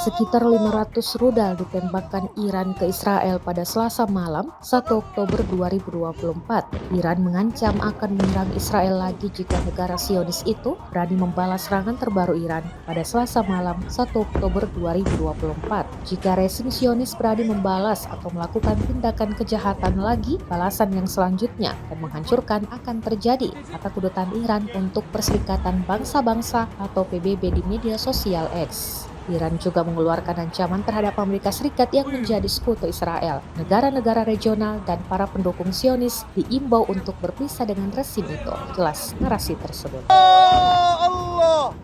Sekitar 500 rudal ditembakkan Iran ke Israel pada Selasa malam, 1 Oktober 2024. Iran mengancam akan menyerang Israel lagi jika negara Zionis itu berani membalas serangan terbaru Iran pada Selasa malam, 1 Oktober 2024. Jika rezim Zionis berani membalas atau melakukan tindakan kejahatan lagi, balasan yang selanjutnya dan menghancurkan akan terjadi, kata kedutaan Iran untuk Perserikatan Bangsa-Bangsa atau PBB di media sosial X. Iran juga mengeluarkan ancaman terhadap Amerika Serikat yang menjadi sekutu Israel. Negara-negara regional dan para pendukung Zionis diimbau untuk berpisah dengan rezim itu. Jelas narasi tersebut. Allah.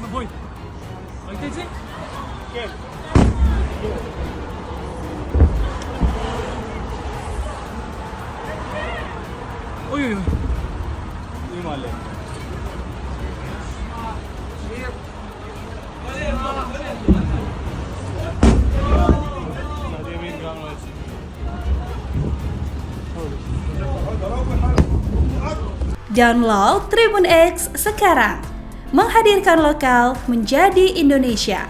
Boy, lagi sih? Oh iya. Ini malah. Download Tribun X sekarang, menghadirkan lokal menjadi Indonesia.